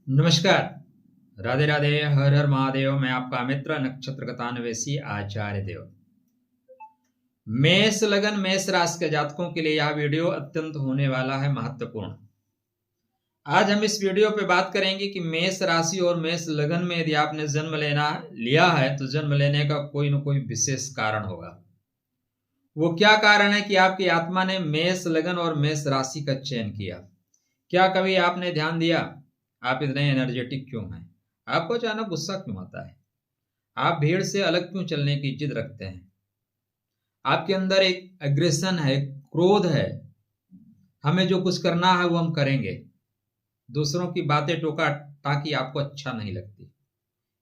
नमस्कार। राधे राधे, हर हर महादेव। मैं आपका मित्र नक्षत्र गतान्वेषी आचार्य देव। मेष लगन मेष राशि के जातकों के लिए यह वीडियो अत्यंत होने वाला है महत्वपूर्ण। आज हम इस वीडियो पे बात करेंगे कि मेष राशि और मेष लगन में यदि आपने जन्म लिया है तो जन्म लेने का कोई न कोई विशेष कारण होगा। वो क्या कारण है कि आपकी आत्मा ने मेष लगन और मेष राशि का चयन किया? क्या कभी आपने ध्यान दिया आप इतने एनर्जेटिक क्यों हैं? आपको अचानक गुस्सा क्यों आता है? आप भीड़ से अलग क्यों चलने की जिद रखते हैं? आपके अंदर एक एग्रेशन है, क्रोध है। हमें जो कुछ करना है वो हम करेंगे। दूसरों की बातें टोका ताकि आपको अच्छा नहीं लगती।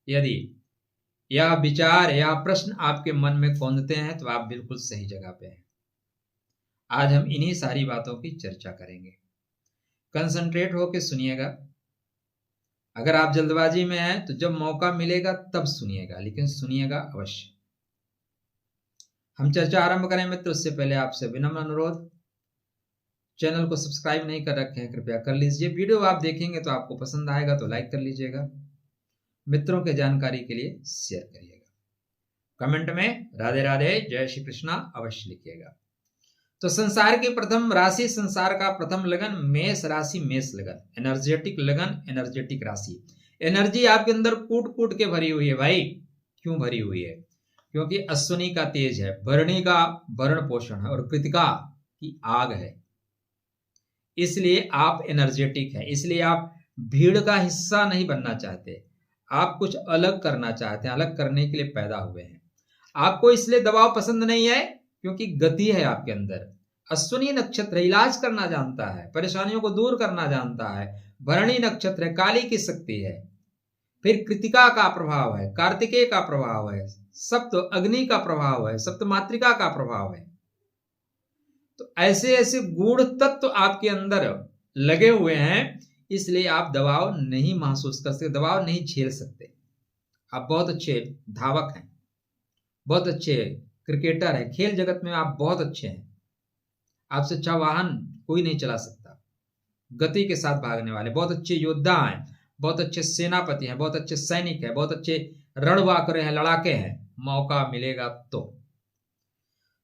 यदि यह विचार या प्रश्न आपके मन में कौंधते हैं तो आप बिल्कुल सही जगह पे हैं। आज हम इन्हीं सारी बातों की चर्चा करेंगे। कंसंट्रेट होकर सुनिएगा। अगर आप जल्दबाजी में हैं तो जब मौका मिलेगा तब सुनिएगा, लेकिन सुनिएगा अवश्य। हम चर्चा आरंभ करें मित्र, उससे पहले आपसे विनम्र अनुरोध, चैनल को सब्सक्राइब नहीं कर रखे हैं कृपया कर लीजिए। वीडियो आप देखेंगे तो आपको पसंद आएगा तो लाइक कर लीजिएगा। मित्रों के जानकारी के लिए शेयर करिएगा। कमेंट में राधे राधे जय श्री कृष्णा अवश्य लिखिएगा। तो संसार की प्रथम राशि, संसार का प्रथम लगन मेष राशि, मेष लगन, एनर्जेटिक लगन, एनर्जेटिक राशि। एनर्जी आपके अंदर कूट कूट के भरी हुई है भाई। क्यों भरी हुई है? क्योंकि अश्विनी का तेज है, भरणी का भरण पोषण है और कृतिका की आग है। इसलिए आप एनर्जेटिक है। इसलिए आप भीड़ का हिस्सा नहीं बनना चाहते। आप कुछ अलग करना चाहते हैं, अलग करने के लिए पैदा हुए हैं। आपको इसलिए दबाव पसंद नहीं है क्योंकि गति है आपके अंदर। अश्विनी नक्षत्र इलाज करना जानता है, परेशानियों को दूर करना जानता है। भरणी नक्षत्र है, काली की शक्ति है। फिर कृतिका का प्रभाव है, कार्तिकेय का प्रभाव है, सप्त अग्नि का प्रभाव है, सप्त मातृका का प्रभाव है। तो ऐसे ऐसे गूढ़ तत्व आपके अंदर लगे हुए हैं, इसलिए आप दबाव नहीं महसूस कर सकते, दबाव नहीं झेल सकते। आप बहुत अच्छे धावक हैं, बहुत अच्छे क्रिकेटर है, खेल जगत में आप बहुत अच्छे हैं। आपसे अच्छा वाहन कोई नहीं चला सकता। गति के साथ भागने वाले बहुत अच्छे योद्धा हैं, बहुत अच्छे सेनापति हैं, बहुत अच्छे सैनिक हैं, बहुत अच्छे रणबांकुरे हैं, लड़ाके हैं। मौका मिलेगा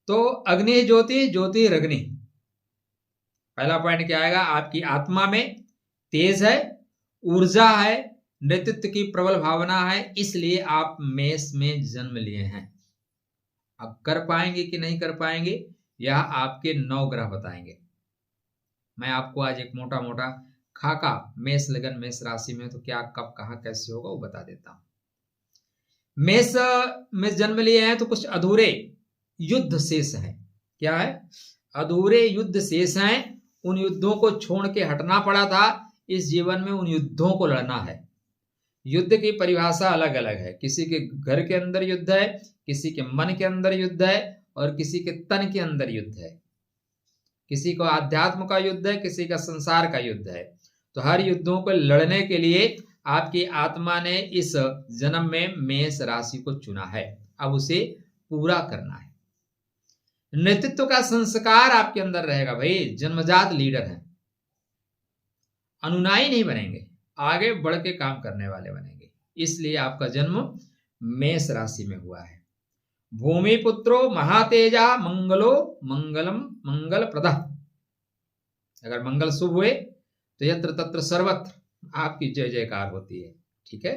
तो अग्नि ज्योति, ज्योति अग्नि। पहला पॉइंट क्या आएगा? आपकी आत्मा में तेज है, ऊर्जा है, नेतृत्व की प्रबल भावना है, इसलिए आप मेष में जन्म लिए हैं। अब कर पाएंगे कि नहीं कर पाएंगे यह आपके 9 ग्रह बताएंगे। मैं आपको आज एक मोटा मोटा खाका मेष लगन मेष राशि में तो क्या कब कहां कैसे होगा वो बता देता हूं। मेष में जन्म लिए हैं तो कुछ अधूरे युद्ध शेष हैं। क्या है? अधूरे युद्ध शेष हैं। उन युद्धों को छोड़ के हटना पड़ा था। इस जीवन में उन युद्धों को लड़ना है। युद्ध की परिभाषा अलग अलग है। किसी के घर के अंदर युद्ध है, किसी के मन के अंदर युद्ध है और किसी के तन के अंदर युद्ध है। किसी को आध्यात्म का युद्ध है, किसी का संसार का युद्ध है। तो हर युद्धों को लड़ने के लिए आपकी आत्मा ने इस जन्म में मेष राशि को चुना है। अब उसे पूरा करना है। नेतृत्व का संस्कार आपके अंदर रहेगा भाई। जन्मजात लीडर हैं, अनुनायी नहीं बनेंगे, आगे बढ़ के काम करने वाले बनेंगे। इसलिए आपका जन्म मेष राशि में हुआ है। भूमि पुत्रो महातेजा मंगलो मंगलम मंगल प्रदा। अगर मंगल शुभ हुए तो यत्र तत्र सर्वत्र आपकी जय जयकार होती है। ठीक है?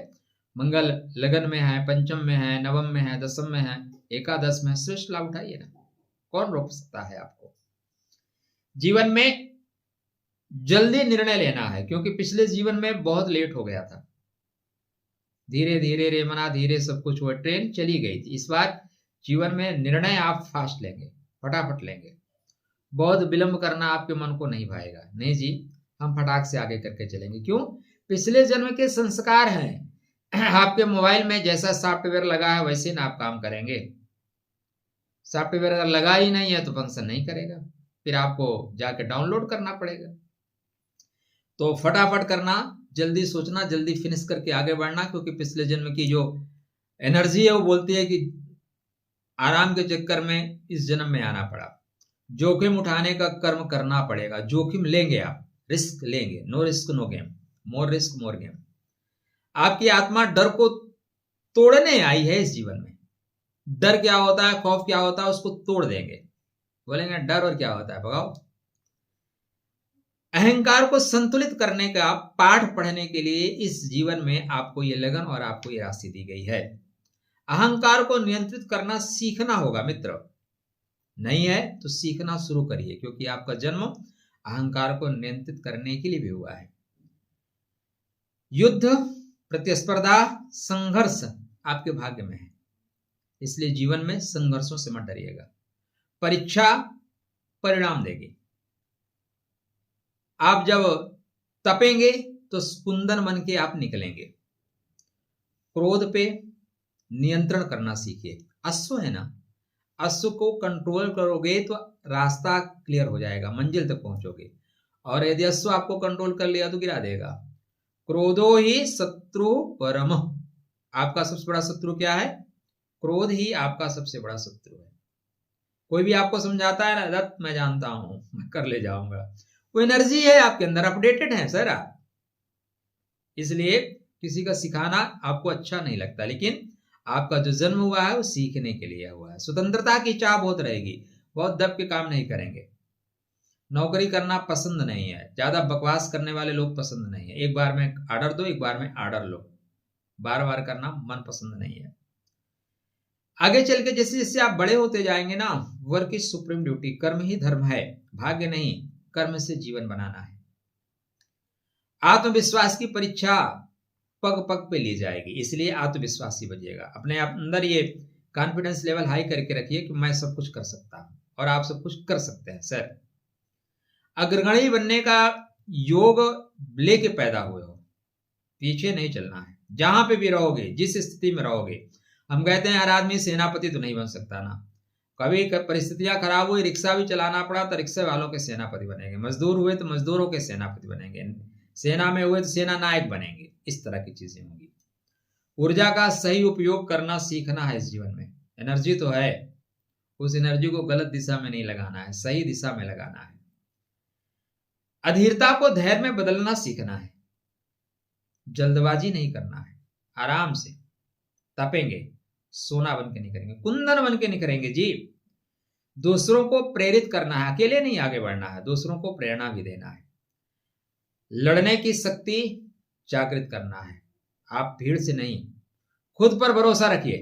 मंगल लगन में है, पंचम में है, नवम में है, दसम में है, एकादश में है, श्रेष्ठ लाभ उठाइए ना। कौन रोक सकता है आपको? जीवन में जल्दी निर्णय लेना है क्योंकि पिछले जीवन में बहुत लेट हो गया था। धीरे धीरे रे मना धीरे सब कुछ हुआ, ट्रेन चली गई थी। इस बार जीवन में निर्णय आप फास्ट लेंगे, फटाफट लेंगे। बहुत विलंब करना आपके मन को नहीं भाएगा। नहीं जी, हम फटाक से आगे करके चलेंगे। क्यों? पिछले जन्म के संस्कार हैं। आपके मोबाइल में जैसा सॉफ्टवेयर लगा है वैसे ना आप काम करेंगे। सॉफ्टवेयर अगर लगा ही नहीं है तो फंक्शन नहीं करेगा, फिर आपको जाके डाउनलोड करना पड़ेगा। तो फटाफट करना, जल्दी सोचना, जल्दी फिनिश करके आगे बढ़ना। क्योंकि पिछले जन्म की जो एनर्जी है वो बोलती है कि आराम के चक्कर में इस जन्म में आना पड़ा। जोखिम उठाने का कर्म करना पड़ेगा। जोखिम लेंगे आप, रिस्क लेंगे। No risk no game, more risk more game. आपकी आत्मा डर को तोड़ने आई है इस जीवन में। डर क्या होता है, खौफ क्या होता है, उसको तोड़ देंगे। बोलेंगे डर और क्या होता है, भगाओ। अहंकार को संतुलित करने का पाठ पढ़ने के लिए इस जीवन में आपको ये लगन और आपको ये राशि दी गई है। अहंकार को नियंत्रित करना सीखना होगा मित्र। नहीं है तो सीखना शुरू करिए, क्योंकि आपका जन्म अहंकार को नियंत्रित करने के लिए भी हुआ है। युद्ध, प्रतिस्पर्धा, संघर्ष आपके भाग्य में है, इसलिए जीवन में संघर्षों से मत डरिएगा। परीक्षा परिणाम देगी। आप जब तपेंगे तो कुंदन बन के आप निकलेंगे। क्रोध पे नियंत्रण करना सीखिए। अश्व है ना, अश्व को कंट्रोल करोगे तो रास्ता क्लियर हो जाएगा, मंजिल तक पहुंचोगे। और यदि अश्व आपको कंट्रोल कर लिया तो गिरा देगा। क्रोधो ही शत्रु परम। आपका सबसे बड़ा शत्रु क्या है? क्रोध ही आपका सबसे बड़ा शत्रु है। कोई भी आपको समझाता है ना, दत्त मैं जानता हूं, मैं कर ले जाऊंगा, वो एनर्जी है आपके अंदर, अपडेटेड है सर आप। इसलिए किसी का सिखाना आपको अच्छा नहीं लगता, लेकिन आपका जो जन्म हुआ है वो सीखने के लिए हुआ है। स्वतंत्रता की चाह बहुत रहेगी, बहुत दब के काम नहीं करेंगे। नौकरी करना पसंद नहीं है, ज्यादा बकवास करने वाले लोग पसंद नहीं है। एक बार में ऑर्डर दो, एक बार में ऑर्डर लो, बार बार करना मन पसंद नहीं है। आगे चल के जैसे जैसे आप बड़े होते जाएंगे ना, वर्क इज सुप्रीम ड्यूटी, कर्म ही धर्म है, भाग्य नहीं, कर्म से जीवन बनाना है। आत्मविश्वास की परीक्षा पग पग पे ली जाएगी, इसलिए आत्मविश्वासी बनिएगा। अपने अंदर ये कॉन्फिडेंस लेवल हाई करके रखिए कि मैं सब कुछ कर सकता हूं, और आप सब कुछ कर सकते हैं सर। अग्रगणी बनने का योग लेके पैदा हुए हो, पीछे नहीं चलना है। जहां पे भी रहोगे, जिस स्थिति में रहोगे, हम कहते हैं हर आदमी सेनापति तो नहीं बन सकता ना। कभी परिस्थितियां खराब हुई, रिक्शा भी चलाना पड़ा तो रिक्शा वालों के सेनापति बनेंगे, मजदूर हुए तो मजदूरों के सेनापति बनेंगे, सेना में हुए तो सेना नायक बनेंगे। इस तरह की चीजें होंगी। ऊर्जा का सही उपयोग करना सीखना है इस जीवन में। एनर्जी तो है, उस एनर्जी को गलत दिशा में नहीं लगाना है, सही दिशा में लगाना है। अधीरता को धैर्य में बदलना सीखना है। जल्दबाजी नहीं करना है, आराम से तपेंगे, सोना बन के निकलेंगे, कुंदन बन के निकलेंगे जी। दूसरों को प्रेरित करना है, अकेले नहीं आगे बढ़ना है, दूसरों को प्रेरणा भी देना है। लड़ने की शक्ति जागृत करना है। आप भीड़ से नहीं, खुद पर भरोसा रखिए।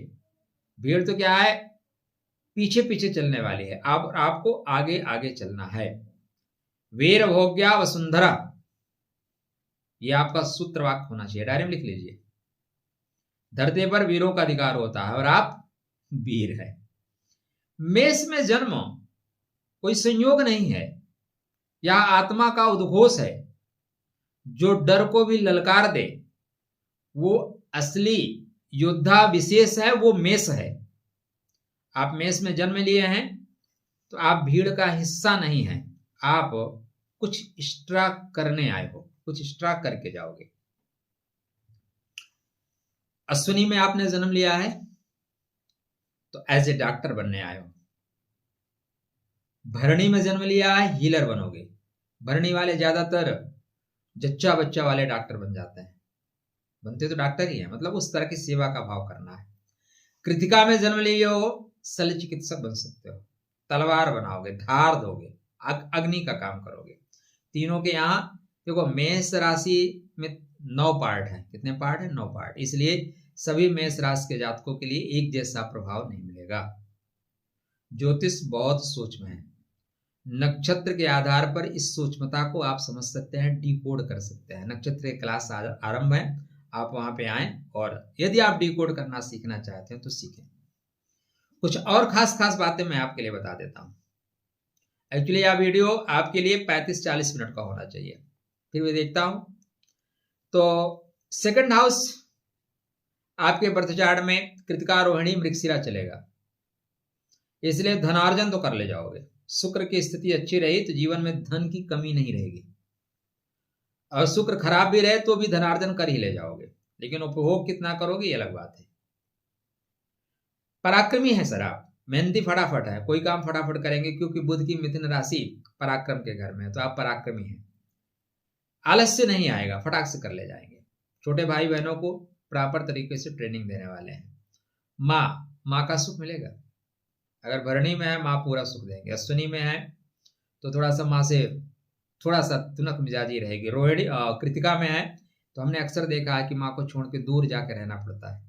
भीड़ तो क्या है, पीछे पीछे चलने वाली है, आपको आगे आगे चलना है। वीर भोग्या वसुंधरा, ये आपका सूत्र वाक्य होना चाहिए, डायरी में लिख लीजिए। धरती पर वीरों का अधिकार होता है और आप वीर है। मेष में जन्म कोई संयोग नहीं है, यह आत्मा का उद्घोष है। जो डर को भी ललकार दे, वो असली योद्धा विशेष है, वो मेष है। आप मेष में जन्म लिए हैं तो आप भीड़ का हिस्सा नहीं हैं, आप कुछ एक्स्ट्रा करने आए हो, कुछ एक्स्ट्रा करके जाओगे। अश्विनी में आपने जन्म लिया है तो एज ए डॉक्टर बनने आए हो। भरणी में जन्म लिया है, हीलर बनोगे। भरणी वाले ज्यादातर जच्चा बच्चा वाले डॉक्टर बन जाते हैं, बनते तो डॉक्टर ही है, मतलब उस तरह की सेवा का भाव करना है। कृतिका में जन्म लिए हो, शल्य चिकित्सक बन सकते हो, तलवार बनाओगे, धार दोगे, अग्नि का काम करोगे। तीनों के यहाँ देखो, मेष राशि में 9 पार्ट है। कितने पार्ट है? 9 पार्ट। इसलिए सभी मेष राशि के जातकों के लिए एक जैसा प्रभाव नहीं मिलेगा। ज्योतिष बहुत सूक्ष्म है, नक्षत्र के आधार पर इस सूक्ष्मता को आप समझ सकते हैं, डिकोड कर सकते हैं। नक्षत्र की क्लास आरंभ है, आप वहां पे आएं, और यदि आप डिकोड करना सीखना चाहते हैं तो सीखें। कुछ और खास बातें मैं आपके लिए बता देता हूं। एक्चुअली यह वीडियो आपके लिए 35-40 मिनट का होना चाहिए, फिर भी देखता हूं। तो सेकंड हाउस आपके बर्थ चार्ट में कृतिका, रोहिणी, मृगशिरा चलेगा, इसलिए धनार्जन तो कर ले जाओगे। शुक्र की स्थिति अच्छी रही तो जीवन में धन की कमी नहीं रहेगी, और शुक्र खराब भी रहे तो भी धनार्जन कर ही ले जाओगे, लेकिन उपभोग कितना करोगे ये अलग बात है। पराक्रमी है सर आप, मेहनती फटाफट है, कोई काम फटाफट करेंगे, क्योंकि बुध की मिथुन राशि पराक्रम के घर में है, तो आप पराक्रमी हैं। आलस्य नहीं आएगा, फटाक से कर ले जाएंगे। छोटे भाई बहनों को प्रॉपर तरीके से ट्रेनिंग देने वाले हैं। माँ का सुख मिलेगा। अगर भरणी में है माँ पूरा सुख देंगे, अश्विनी में है तो थोड़ा सा माँ से थोड़ा सा तुनक मिजाजी रहेगी। रोहिणी कृतिका में है तो हमने अक्सर देखा है कि माँ को छोड़ के दूर जाके रहना पड़ता है,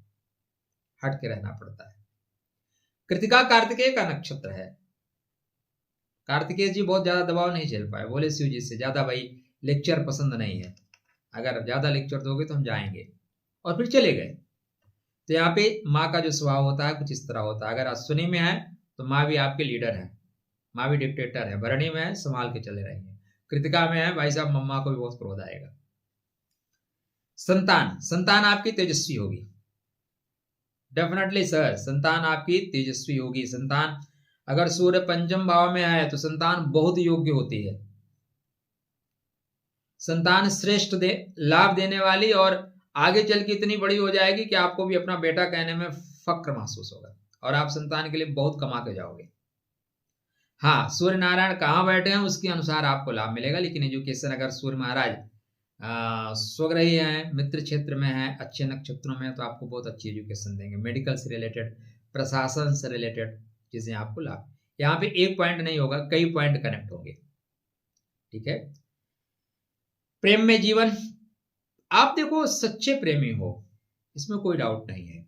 हट के रहना पड़ता है। कृतिका कार्तिकेय का नक्षत्र है। कार्तिकेय जी बहुत ज्यादा दबाव नहीं झेल पाए, बोले शिव जी से ज्यादा भाई लेक्चर पसंद नहीं है, अगर ज्यादा लेक्चर दोगे तो हम जाएंगे, और फिर चले गए। तो यहाँ पे माँ का जो स्वभाव होता है कुछ इस तरह होता है। अगर अश्विनी में है तो माँ भी आपके लीडर है, माँ भी डिक्टेटर है। भरणी में है संभाल के चले रहेंगे। कृतिका में है भाई साहब मम्मा को भी बहुत क्रोध आएगा। संतान आपकी तेजस्वी होगी, डेफिनेटली सर, संतान आपकी तेजस्वी होगी। संतान अगर सूर्य पंचम भाव में है तो संतान बहुत योग्य होती है। संतान श्रेष्ठ लाभ देने वाली, और आगे चल के इतनी बड़ी हो जाएगी कि आपको भी अपना बेटा कहने में फक्र महसूस होगा, और आप संतान के लिए बहुत कमा के जाओगे। हाँ, सूर्य नारायण कहाँ बैठे हैं उसके अनुसार आपको लाभ मिलेगा। लेकिन एजुकेशन अगर सूर्य महाराज स्वग्रही हैं, मित्र क्षेत्र में है, अच्छे नक्षत्रों में, तो आपको बहुत अच्छी एजुकेशन देंगे। मेडिकल से रिलेटेड, प्रशासन से रिलेटेड चीजें आपको लाभ। यहाँ पे एक पॉइंट नहीं होगा, कई पॉइंट कनेक्ट होंगे। ठीक है। प्रेम में जीवन, आप देखो सच्चे प्रेमी हो, इसमें कोई डाउट नहीं है।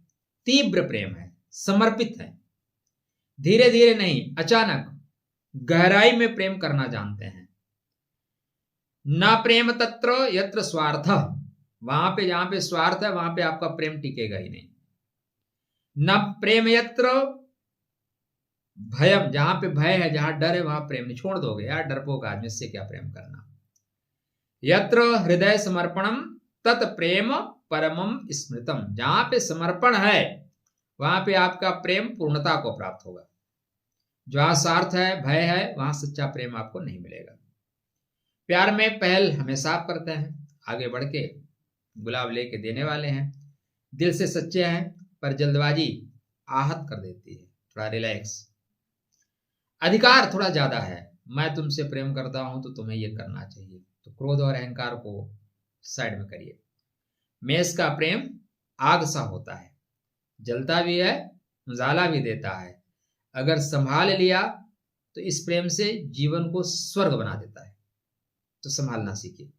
तीव्र प्रेम है, समर्पित है, धीरे धीरे नहीं अचानक गहराई में प्रेम करना जानते हैं। ना प्रेम तत्र यत्र स्वार्थ, वहां पे जहां पे स्वार्थ है वहां पे आपका प्रेम टिकेगा ही नहीं। न प्रेम यत्र भयम, जहां पे भय है, जहां डर है वहां प्रेम नहीं। छोड़ दोगे यार डरपोक आदमी से क्या प्रेम करना। यत्र हृदय समर्पणम तत् प्रेम परमम स्मृतम, जहां पे समर्पण है वहां पे आपका प्रेम पूर्णता को प्राप्त होगा। जहां स्वार्थ है, भय है, वहां सच्चा प्रेम आपको नहीं मिलेगा। प्यार में पहल हमेशा आप करते हैं, आगे बढ़ के गुलाब लेके देने वाले हैं, दिल से सच्चे हैं, पर जल्दबाजी आहत कर देती है। थोड़ा रिलैक्स, अधिकार थोड़ा ज्यादा है, मैं तुमसे प्रेम करता हूं तो तुम्हें यह करना चाहिए, तो क्रोध और अहंकार को साइड में करिए। मेष का प्रेम आग सा होता है, जलता भी है, उजाला भी देता है। अगर संभाल लिया तो इस प्रेम से जीवन को स्वर्ग बना देता है, तो संभालना सीखिए।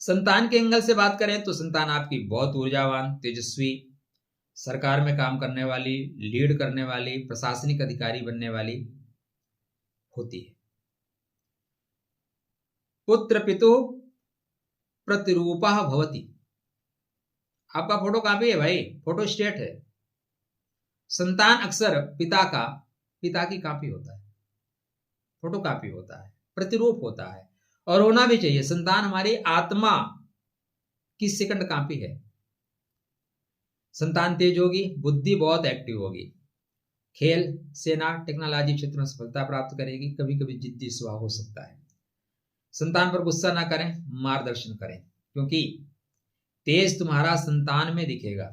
संतान के एंगल से बात करें तो संतान आपकी बहुत ऊर्जावान, तेजस्वी, सरकार में काम करने वाली, लीड करने वाली, प्रशासनिक अधिकारी बनने वाली होती है। पुत्र पितु प्रतिरूपः भवति, आपका फोटो कॉपी है भाई, फोटो स्टेट है। संतान अक्सर पिता की कॉपी होता है, फोटो कॉपी होता है, प्रतिरूप होता है, और होना भी चाहिए। संतान हमारी आत्मा की सेकंड कॉपी है। संतान तेज होगी, बुद्धि बहुत एक्टिव होगी, खेल, सेना, टेक्नोलॉजी क्षेत्र में सफलता प्राप्त करेगी। कभी कभी जिद्दी स्वभाव हो सकता है। संतान पर गुस्सा ना करें, मार्गदर्शन करें, क्योंकि तेज तुम्हारा संतान में दिखेगा।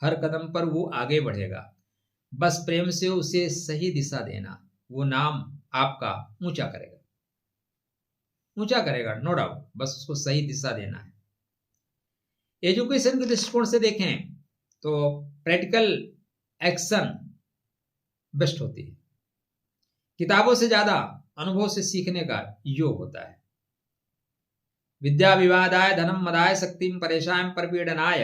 हर कदम पर वो आगे बढ़ेगा, बस प्रेम से उसे सही दिशा देना, वो नाम आपका ऊंचा करेगा, ऊंचा करेगा, नो डाउट, बस उसको सही दिशा देना है। एजुकेशन के दृष्टिकोण से देखें तो प्रैक्टिकल एक्शन बेस्ट होती है। किताबों से ज्यादा अनुभव से सीखने का योग होता है। विद्या विवादाय धनम मदाय शक्तिम परेशान परपीडनाय,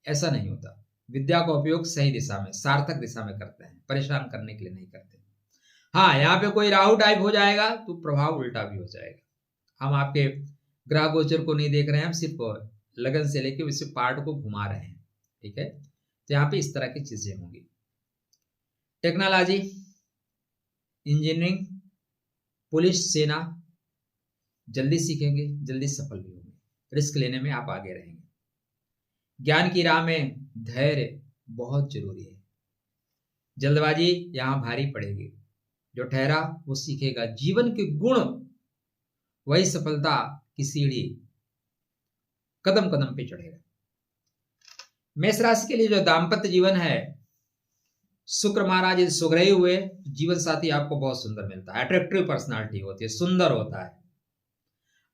ऐसा नहीं होता। विद्या का उपयोग सही दिशा में, सार्थक दिशा में करते हैं, परेशान करने के लिए नहीं करते। हाँ, यहाँ पे कोई राहु टाइप हो जाएगा तो प्रभाव उल्टा भी हो जाएगा। हम आपके ग्रह गोचर को नहीं देख रहे हैं, हम सिर्फ लगन से लेके उस पार्ट को घुमा रहे हैं। ठीक है, तो यहाँ पे इस तरह की चीजें होंगी। टेक्नोलॉजी, इंजीनियरिंग, पुलिस, सेना जल्दी सीखेंगे, जल्दी सफल भी होंगे। रिस्क लेने में आप आगे रहेंगे। ज्ञान की राह में धैर्य बहुत जरूरी है। जल्दबाजी यहां भारी पड़ेगी। जो ठहरा वो सीखेगा। जीवन के गुण, वही सफलता की सीढ़ी कदम कदम पे चढ़ेगा। मेष राशि के लिए जो दाम्पत्य जीवन है, शुक्र महाराज यदि सुग्रही हुए, जीवन साथी आपको बहुत सुंदर मिलता है, अट्रैक्टिव पर्सनालिटी होती है, सुंदर होता है।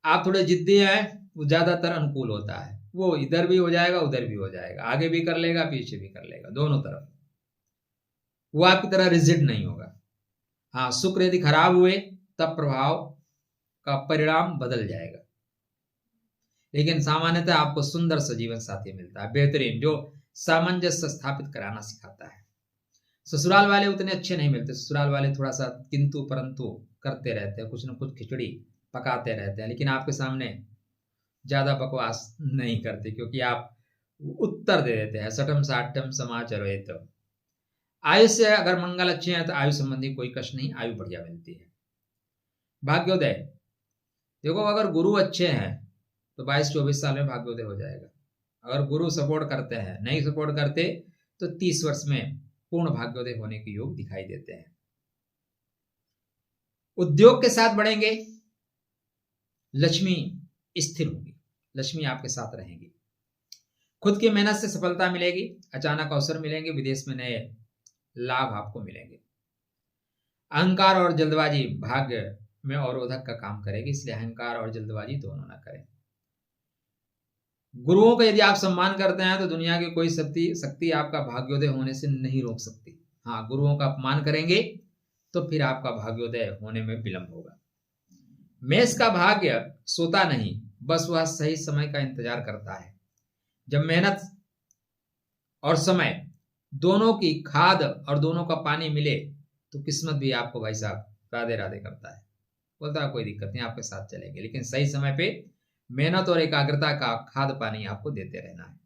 आप थोड़े जिद्दी हैं वो ज्यादातर अनुकूल होता है। वो इधर भी हो जाएगा, उधर भी हो जाएगा, आगे भी कर लेगा, पीछे भी कर लेगा, दोनों तरफ। वो आपकी तरह रिजिड नहीं होगा। हाँ, शुक्र यदि खराब हुए तब प्रभाव का परिणाम बदल जाएगा। लेकिन सामान्यतः आपको सुंदर सा जीवन साथी मिलता है, बेहतरीन, जो सामंजस्य स्थापित कराना सिखाता है। ससुराल वाले उतने अच्छे नहीं मिलते। ससुराल वाले थोड़ा सा किंतु परंतु करते रहते हैं, कुछ न कुछ खिचड़ी पकाते रहते हैं, लेकिन आपके सामने ज्यादा बकवास नहीं करते, क्योंकि आप उत्तर दे देते हैं। सठम साठम समाचरो। तो आयुष्य अगर मंगल अच्छे हैं तो आयु संबंधी कोई कष्ट नहीं, आयु बढ़िया मिलती है। भाग्योदय, देखो अगर गुरु अच्छे हैं तो 22-24 साल में भाग्योदय हो जाएगा। अगर गुरु सपोर्ट करते हैं, नहीं सपोर्ट करते तो 30 वर्ष में पूर्ण भाग्योदय होने के योग दिखाई देते हैं। उद्योग के साथ बढ़ेंगे, लक्ष्मी स्थिर होगी, लक्ष्मी आपके साथ रहेंगी। खुद की मेहनत से सफलता मिलेगी, अचानक अवसर मिलेंगे, विदेश में नए लाभ आपको मिलेंगे। अहंकार और जल्दबाजी भाग्य में अवरोधक का काम करेगी, इसलिए अहंकार और जल्दबाजी दोनों ना करें। गुरुओं का यदि आप सम्मान करते हैं तो दुनिया की कोई शक्ति आपका भाग्योदय होने से नहीं रोक सकती। हाँ, गुरुओं का अपमान करेंगे तो फिर आपका भाग्योदय होने में विलंब होगा। मेष का भाग्य सोता नहीं, बस वह सही समय का इंतजार करता है। जब मेहनत और समय दोनों की खाद और दोनों का पानी मिले तो किस्मत भी आपको भाई साहब राधे राधे करता है, बोलता है कोई दिक्कत नहीं, आपके साथ चलेंगे। लेकिन सही समय पे मेहनत और एकाग्रता का खाद पानी आपको देते रहना है।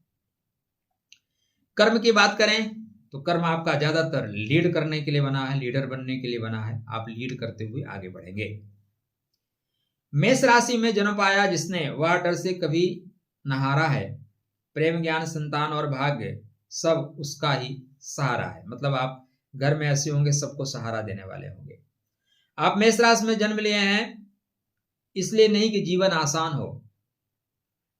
कर्म की बात करें तो कर्म आपका ज्यादातर लीड करने के लिए बना है, लीडर बनने के लिए बना है। आप लीड करते हुए आगे बढ़ेंगे। मेष राशि में जन्म पाया जिसने, वह डर से कभी न हारा है। प्रेम, ज्ञान, संतान और भाग्य सब उसका ही सहारा है। मतलब आप घर में ऐसे होंगे सबको सहारा देने वाले होंगे। आप मेष राशि में जन्म लिए हैं इसलिए नहीं कि जीवन आसान हो।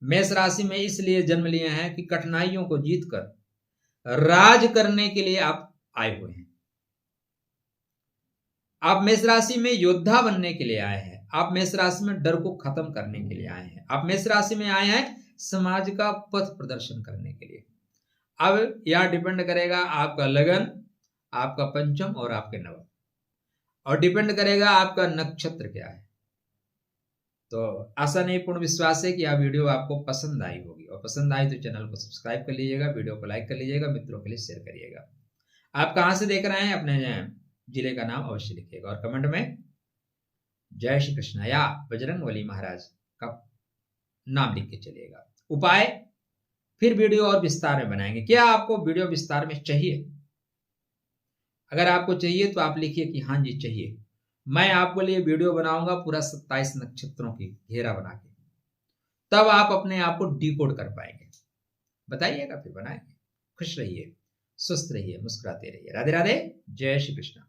मेष राशि में इसलिए जन्म लिए हैं कि कठिनाइयों को जीतकर राज करने के लिए आप आए हुए हैं। आप मेष राशि में योद्धा बनने के लिए आए हैं। आप मेष राशि में डर को खत्म करने के लिए आए हैं। आप मेष राशि में आए हैं समाज का पथ प्रदर्शन करने के लिए। अब यह डिपेंड करेगा आपका लगन, आपका पंचम और आपके नवम, और डिपेंड करेगा आपका नक्षत्र क्या है। तो आशा नहीं पूर्ण विश्वास है कि यह वीडियो आपको पसंद आई होगी, और पसंद आई तो चैनल को सब्सक्राइब कर लीजिएगा, वीडियो को लाइक कर लीजिएगा, मित्रों के लिए शेयर करिएगा। आप कहां से देख रहे हैं अपने जिले का नाम अवश्य लिखिएगा, और कमेंट में जय श्री कृष्ण या बजरंगबली महाराज का नाम लिख के चलिएगा। उपाय फिर वीडियो और विस्तार में बनाएंगे। क्या आपको वीडियो विस्तार में चाहिए? अगर आपको चाहिए तो आप लिखिए कि हाँ जी चाहिए। मैं आपके लिए वीडियो बनाऊंगा पूरा 27 नक्षत्रों की घेरा बना के, तब आप अपने आप को डिकोड कर पाएंगे। बताइएगा, फिर बनाएंगे। खुश रहिए, स्वस्थ रहिए, मुस्कुराते रहिए। राधे राधे, जय श्री कृष्ण।